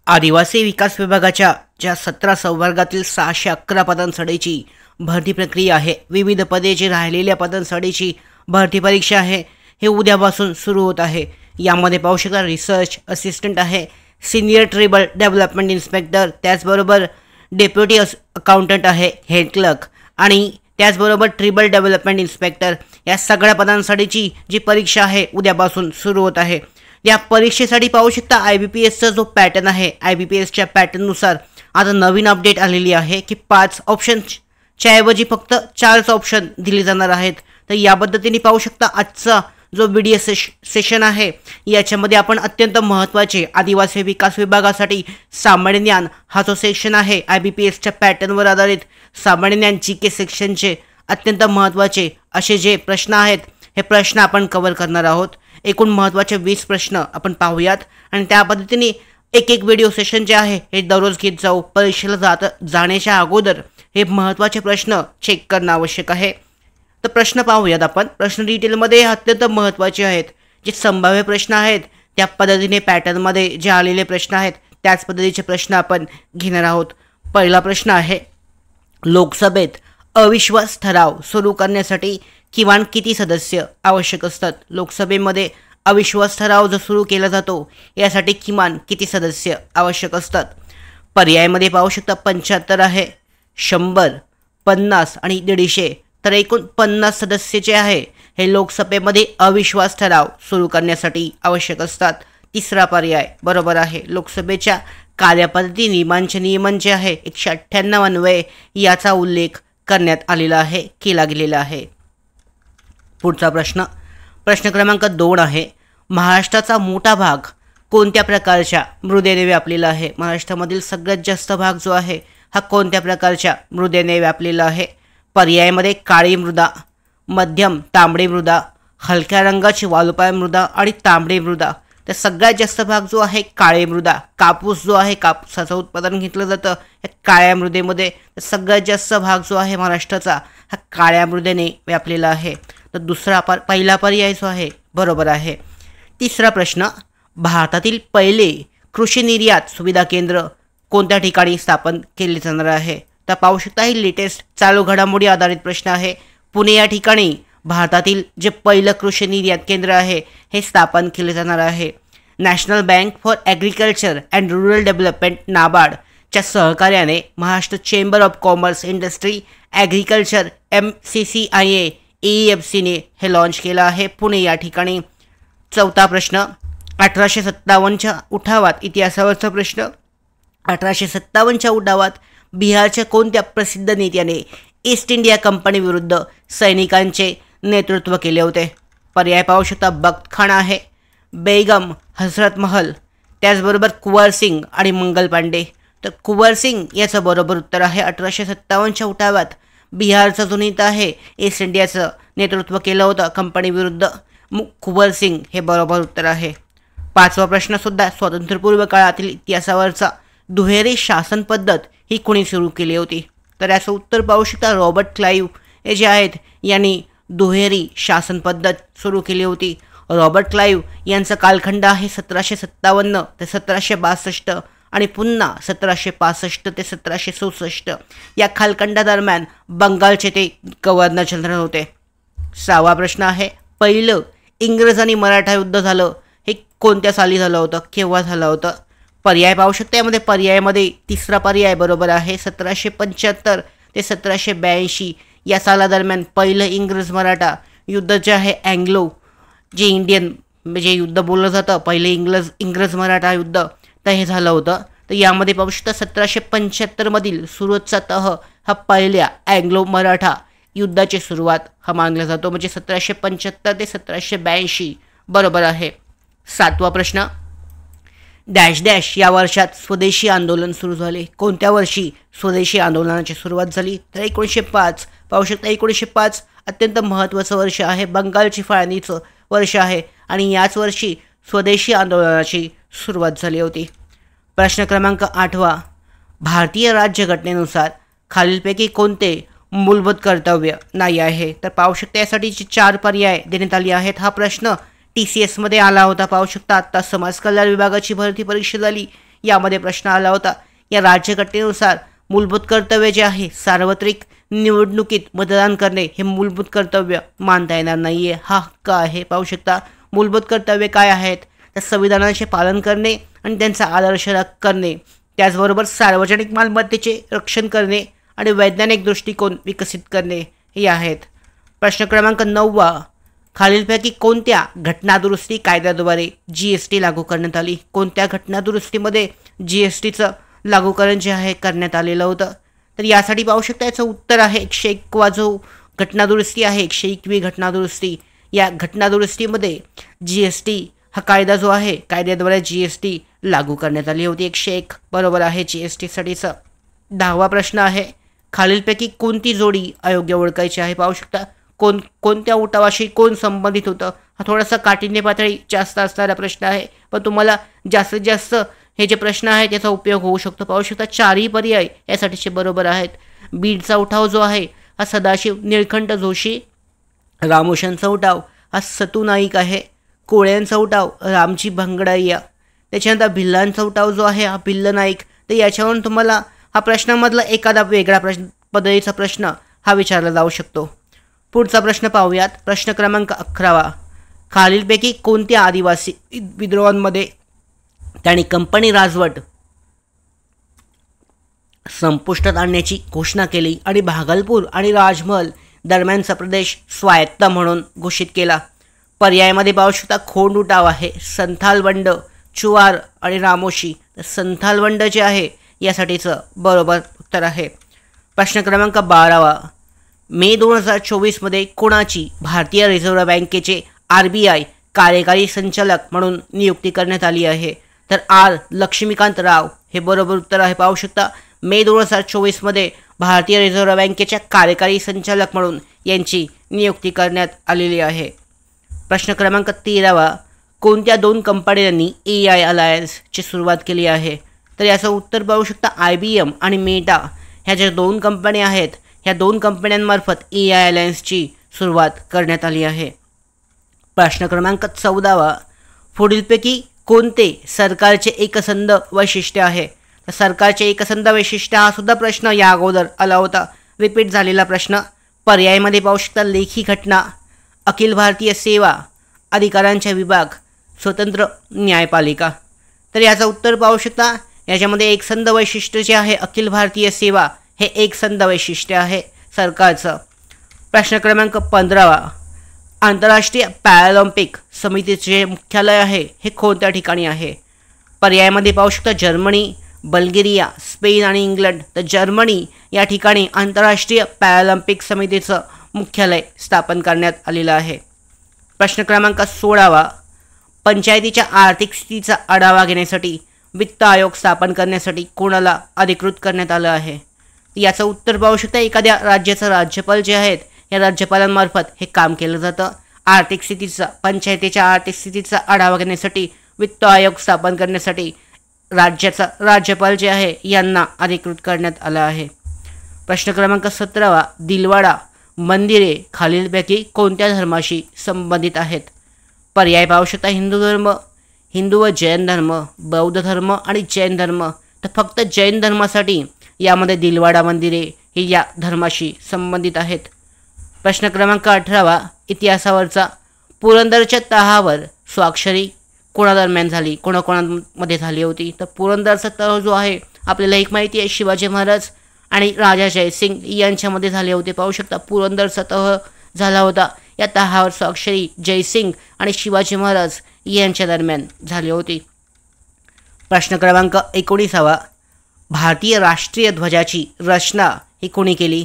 आदिवासी विकास विभागाच्या ज्या 17 संवर्गातील 611 पदांसाठीची भरती प्रक्रिया आहे, विविध पदे जी राहिलेल्या पदांसाठीची भरती परीक्षा आहे, हे उद्यापासून सुरू होत आहे. यामध्ये पाहू शकता रिसर्च असिस्टंट आहे, सिनियर ट्रिबल डेव्हलपमेंट इन्स्पेक्टर, त्याचबरोबर डेप्युटी अकाउंटंट आहे, हेड क्लर्क आणि त्याचबरोबर ट्रिबल डेव्हलपमेंट इन्स्पेक्टर या सगळ्या पदांसाठीची जी परीक्षा आहे उद्यापासून सुरू होत आहे. या परीक्षेसाठी पाहू शकता IBPSचा जो पॅटर्न आहे, IBPSच्या पॅटर्ननुसार आता नवीन अपडेट आलेली आहे की 5 ऑप्शनच्या ऐवजी फक्त 4 ऑप्शन दिले जाणार आहेत. तर या पद्धतीने पाहू शकता आजचा जो BDS सेशन आहे याच्यामध्ये आपण अत्यंत महत्त्वाचे आदिवासी विकास विभागासाठी सामान्य ज्ञान हा जो सेक्शन आहे IBPSच्या पॅटर्नवर आधारित सामान्य ज्ञान GK सेक्शनचे अत्यंत महत्त्वाचे असे जे प्रश्न आहेत हे प्रश्न आपण कव्हर करणार आहोत. एकूण महत्त्वाचे 20 प्रश्न आपण पाहूयात आणि त्या पद्धतीने एक व्हिडिओ सेशन जे आहे हे दररोज घेत जाऊ. परीक्षेला जाण्याच्या अगोदर हे महत्त्वाचे प्रश्न चेक करणं आवश्यक आहे. तर प्रश्न पाहूयात आपण. प्रश्न डिटेलमध्ये अत्यंत महत्त्वाचे आहेत. जे संभाव्य प्रश्न आहेत त्या पद्धतीने पॅटर्नमध्ये जे आलेले प्रश्न आहेत त्याच पद्धतीचे प्रश्न आपण घेणार आहोत. पहिला प्रश्न आहे, लोकसभेत अविश्वास ठराव सुरू करण्यासाठी किमान किती सदस्य आवश्यक असतात? लोकसभेमध्ये अविश्वास ठराव जो सुरू केला जातो यासाठी किमान किती सदस्य आवश्यक असतात? पर्यायामध्ये पाहू शकता 75 आहे, 100, 50 आणि 150. तर एकूण 50 सदस्य जे आहे हे लोकसभेमध्ये अविश्वास ठराव सुरू करण्यासाठी आवश्यक असतात. तिसरा पर्याय बरोबर आहे. लोकसभेच्या कार्यपद्धती नियमन जे आहे 198 अन्वये याचा उल्लेख करण्यात आलेला आहे, केला गेलेला आहे. पुढचा प्रश्न क्रमांक 2 आहे, महाराष्ट्राचा मोठा भाग कोणत्या प्रकारच्या मृदेने व्यापलेला आहे? महाराष्ट्रामधील सगळ्यात जास्त भाग जो आहे हा कोणत्या प्रकारच्या मृदेने व्यापलेला आहे? पर्यायामध्ये काळी मृदा, मध्यम तांबडी मृदा, हलक्या रंगाची वालुकामय मृदा आणि तांबडी मृदा. तर सगळ्यात जास्त भाग जो आहे काळी मृदा. कापूस जो आहे, कापसाचं उत्पादन घेतलं जातं या काळ्या मृदेमध्ये. तर सगळ्यात जास्त भाग जो आहे महाराष्ट्राचा हा काळ्या मृदेने व्यापलेला आहे. तर पहिला पर्याय जो आहे बरोबर आहे. तिसरा प्रश्न, भारतातील पहिले कृषी निर्यात सुविधा केंद्र कोणत्या ठिकाणी स्थापन केले जाणार आहे? तर पाहू शकता ही लेटेस्ट चालू घडामोडी आधारित प्रश्न आहे. पुणे या ठिकाणी भारतातील जे पहिलं कृषी निर्यात केंद्र आहे हे स्थापन केले जाणार आहे. National bank for agriculture and rural development नाबार्डच्या सहकार्याने Maharashtra chamber of commerce industry agriculture MCCIA AEFCने हे लॉन्च केलं आहे पुणे या ठिकाणी. चौथा प्रश्न, 1857च्या उठावात इतिहासावरचा प्रश्न. 1857च्या उठावात बिहारच्या कोणत्या प्रसिद्ध नेत्याने ईस्ट इंडिया कंपनी विरुद्ध सैनिकांचे नेतृत्व केले होते? पर्याय पाहू शकता बख्त खान आहे, बेगम हजरत महल, त्याचबरोबर कुंवर सिंग आणि मंगल पांडे. तर कुंवर सिंग याचं बरोबर उत्तर आहे. 1857च्या उठावात बिहारचा जो नेता आहे ईस्ट इंडियाचं नेतृत्व केलं होतं कंपनी विरुद्ध, कुंवर सिंग हे बरोबर उत्तर आहे. पाचवा प्रश्नसुद्धा स्वातंत्र्यपूर्व काळातील इतिहासावरचा, दुहेरी शासन पद्धत ही कोणी सुरू केली होती? तर याचं उत्तर पाहू शकता रॉबर्ट क्लाईव्ह हे जे आहेत यांनी दुहेरी शासन पद्धत सुरू केली होती. रॉबर्ट क्लाईव्ह यांचा कालखंड आहे 1757 ते 1762 आणि पुन्हा 1765 ते 1764 या कालखंडादरम्यान बंगालचे ते गव्हर्नर जनरल होते. सहावा प्रश्न आहे, पहिलं इंग्रज आणि मराठा युद्ध झालं हे कोणत्या साली झालं होतं, केव्हा झालं होतं? पर्याय पाहू शकता. यामध्ये पर्यायामध्ये तिसरा पर्याय बरोबर आहे. 1775 ते 1782 या सालादरम्यान पहिलं इंग्रज मराठा युद्ध जे आहे अँग्लो जे इंडियन म्हणजे युद्ध बोललं जातं पहिले इंग्रज मराठा युद्ध तर हे झालं होतं. तर यामध्ये पाहू शकता 1775 मधील सुरतचा तह हा पहिल्या अँग्लो मराठा युद्धाची सुरुवात हा मानला जातो. म्हणजे 1775 ते 1782 बरोबर आहे. सातवा प्रश्न, डॅश डॅश या वर्षात स्वदेशी आंदोलन सुरू झाले. कोणत्या वर्षी स्वदेशी आंदोलनाची सुरुवात झाली? तर 1905. पाहू शकता 1905 अत्यंत महत्त्वाचं वर्ष आहे. बंगालची फाळणीचं वर्ष आहे आणि याच वर्षी स्वदेशी आंदोलनाची सुरुवात झाली होती. प्रश्न क्रमांक 8, भारतीय राज्यघटनेनुसार खालीलपैकी कोणते मूलभूत कर्तव्य नाही आहे? तर पाहू शकता यासाठीचे 4 पर्याय देण्यात आले आहेत. हा प्रश्न TCS मध्ये आला होता. पाहू शकता आता समाज कल्याण विभागाची भरती परीक्षा झाली यामध्ये प्रश्न आला होता. या राज्यघटनेनुसार मूलभूत कर्तव्य जे आहे सार्वत्रिक निवडणुकीत मतदान करणे हे मूलभूत कर्तव्य मानता येणार नाहीये, हा हक्क आहे. पाहू शकता मूलभूत कर्तव्य काय आहेत, तर संविधानाचे पालन करणे आणि त्यांचा आदर्श करणे, त्याचबरोबर सार्वजनिक मालमत्तेचे रक्षण करणे आणि वैज्ञानिक दृष्टिकोन विकसित करणे हे आहेत. प्रश्न क्रमांक 9 खालीलपैकी कोणत्या घटनादुरुस्ती कायद्याद्वारे GST लागू करण्यात आली? कोणत्या घटनादुरुस्तीमध्ये GSTचं लागूकरण जे आहे करण्यात आलेलं होतं? तर यासाठी पाहू शकता याचं उत्तर आहे 101वा जो घटनादुरुस्ती आहे, 101वी घटनादुरुस्ती. या घटनादुरुस्तीमध्ये GST हा कायदा जो आहे कायद्याद्वारे GST लागू करण्यात आली होती. 101 बरोबर आहे GSTसाठीचं. 10वा प्रश्न आहे खालीलपैकी कोणती जोडी अयोग्य ओळखायची आहे? पाहू शकता कोणत्या उठावाशी कोण संबंधित होतं? हा थोडासा काठिण्य पातळी जास्त असणारा प्रश्न आहे, पण तुम्हाला जास्तीत जास्त हे जे प्रश्न आहेत त्याचा उपयोग होऊ शकतो. पाहू शकता 4ही पर्याय यासाठीचे बरोबर आहेत. बीडचा उठाव जो आहे हा सदाशिव निळकंठ जोशी. रामोशांचा उठाव हा सतू नाईक आहे. कोळ्यांचा उठाव रामजी भंगडाईया. त्याच्यानंतर भिल्लांचा उठाव जो आहे हा भिल्ल नाईक. तर याच्यावरून तुम्हाला हा प्रश्नामधला एखादा वेगळा पद्धतीचा प्रश्न हा विचारला जाऊ शकतो. पुढचा प्रश्न पाहूयात. प्रश्न क्रमांक 11 खालीलपैकी कोणत्या आदिवासी विद्रोहांमध्ये त्यांनी कंपनी राजवट संपुष्टात आणण्याची घोषणा केली आणि भागलपूर आणि राजमहल दरम्यानचा प्रदेश स्वायत्त म्हणून घोषित केला? पर्यायामध्ये पाहू शकता खोंड उठाव आहे, संथाल बंड, चुवार आणि रामोशी. तर संथाल बंड जे आहे यासाठीचं बरोबर उत्तर आहे. प्रश्न क्रमांक 12 मे 2024 कोणाची भारतीय रिझर्व्ह बँकेचे RBI कार्यकारी संचालक म्हणून नियुक्ती करण्यात आली आहे? तर लक्ष्मीकांत राव हे बरोबर उत्तर आहे. पाहू शकता मे 2024 भारतीय रिझर्व्ह बँकेच्या कार्यकारी संचालक म्हणून यांची नियुक्ती करण्यात आलेली आहे. प्रश्न क्रमांक 13 कोणत्या 2 कंपन्यांनी AI अलायन्सची सुरुवात केली आहे? तर याचं उत्तर पाहू शकता IBM आणि मेटा ह्या ज्या 2 कंपन्या आहेत ह्या 2 कंपन्यांमार्फत AI अलायन्सची सुरुवात करण्यात आली आहे. प्रश्न क्रमांक 14 पुढीलपैकी कोणते सरकारचे एकसंध वैशिष्ट्य आहे? तर सरकारचे एकसंध वैशिष्ट्य हा सुद्धा प्रश्न या अगोदर आला होता, रिपीट झालेला प्रश्न. पर्यायामध्ये पाहू शकता लेखी घटना, अखिल भारतीय सेवा, अधिकारांचा विभाग, स्वतंत्र न्यायपालिका. तर याचं उत्तर पाहू शकता याच्यामध्ये एकसंध वैशिष्ट्य जे आहे अखिल भारतीय सेवा हे एकसंध वैशिष्ट्य आहे सरकारचं. प्रश्न क्रमांक 15 आंतरराष्ट्रीय पॅरालिम्पिक समितीचे मुख्यालय आहे हे कोणत्या ठिकाणी आहे? पर्यायामध्ये पाहू शकता जर्मनी, बल्गेरिया, स्पेन आणि इंग्लंड. तर जर्मनी या ठिकाणी आंतरराष्ट्रीय पॅरालिम्पिक समितीचं मुख्यालय स्थापन करण्यात आलेलं आहे. प्रश्न क्रमांक 16 पंचायतीच्या आर्थिक स्थितीचा आढावा घेण्यासाठी वित्त आयोग स्थापन करण्यासाठी कोणाला अधिकृत करण्यात आलं आहे? याचं उत्तर पाहू शकता एखाद्या राज्याचा राज्यपाल जे आहेत या राज्यपालांमार्फत हे काम केलं जातं. आर्थिक स्थितीचा पंचायतीच्या आर्थिक स्थितीचा आढावा घेण्यासाठी वित्त आयोग स्थापन करण्यासाठी राज्याचा राज्यपाल जे आहे यांना अधिकृत करण्यात आलं आहे. प्रश्न क्रमांक 17 दिलवाडा मंदिरे खालीलपैकी कोणत्या धर्माशी संबंधित आहेत? पर्याय पाहू शकता हिंदू धर्म, हिंदू व जैन धर्म, बौद्ध धर्म आणि जैन धर्म. तर फक्त जैन धर्मासाठी यामध्ये दिलवाडा मंदिरे ही या धर्माशी संबंधित आहेत. प्रश्न क्रमांक 18 इतिहासावरचा पुरंदरच्या तहावर स्वाक्षरी कोणादरम्यान झाली, कोणाकोणामध्ये झाली होती? तर पुरंदरचा तह जो आहे आपल्याला एक माहिती आहे शिवाजी महाराज आणि राजा जयसिंग यांच्यामध्ये झाले होते. पाहू शकता पुरंदरचा तह झाला होता. या तहावर स्वाक्षरी जयसिंग आणि शिवाजी महाराज यांच्या दरम्यान झाली होती. प्रश्न क्रमांक 19 भारतीय राष्ट्रीय ध्वजाची रचना ही कोणी केली?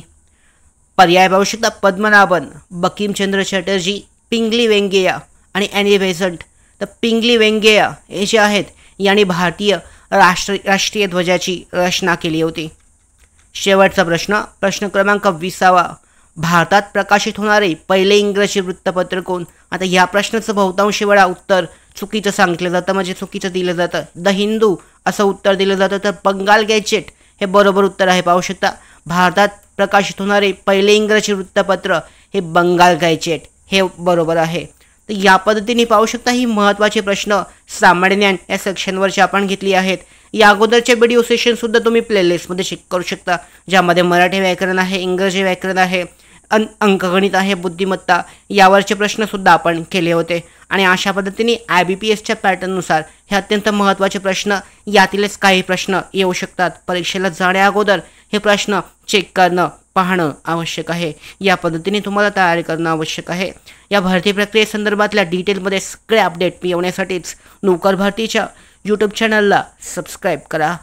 पर्याय पाहू शकता पद्मनाभन, बंकिमचंद्र चटर्जी, पिंगली वेंगैया आणि ॲनी बेझंट. तर पिंगली वेंगैया हे जे आहेत यांनी भारतीय राष्ट्रीय ध्वजाची रचना केली होती. शेवटचा प्रश्न क्रमांक 20 भारतात प्रकाशित होणारे पहिले इंग्रजी वृत्तपत्र कोण? आता या प्रश्नाचं बहुतांश वेळा उत्तर चुकीचं सांगितलं जातं, म्हणजे चुकीचं दिलं जातं. द हिंदू असं उत्तर दिलं जातं. तर बंगाल गॅजेट हे बरोबर उत्तर आहे. पाहू शकता भारतात प्रकाशित होणारे पहिले इंग्रजी वृत्तपत्र हे बंगाल गॅजेट हे बरोबर आहे. तर या पद्धतीने पाहू शकता ही महत्त्वाचे प्रश्न सामान्य ज्ञान या सेक्शनवरचे आपण घेतली आहेत. या अगोदरचे व्हिडिओ सेशन सुद्धा तुम्ही प्लेलिस्टमध्ये चेक करू शकता, ज्यामध्ये मराठी व्याकरण आहे, इंग्रजी व्याकरण आहे, अंकगणित आहे, बुद्धिमत्ता यावरचे प्रश्न सुद्धा आपण केले होते. आणि अशा पद्धतीने IBPSच्या पॅटर्ननुसार हे अत्यंत महत्त्वाचे प्रश्न यातीलच काही प्रश्न येऊ शकतात. परीक्षेला जाण्या अगोदर हे प्रश्न चेक करणं पाहणं आवश्यक आहे. या पद्धतीने तुम्हाला तयारी करणं आवश्यक आहे. या भरती प्रक्रियेसंदर्भातल्या डिटेलमध्ये सगळे अपडेट मिळवण्यासाठीच नोकर भरतीच्या यूट्यूब चॅनलला सबस्क्राईब करा.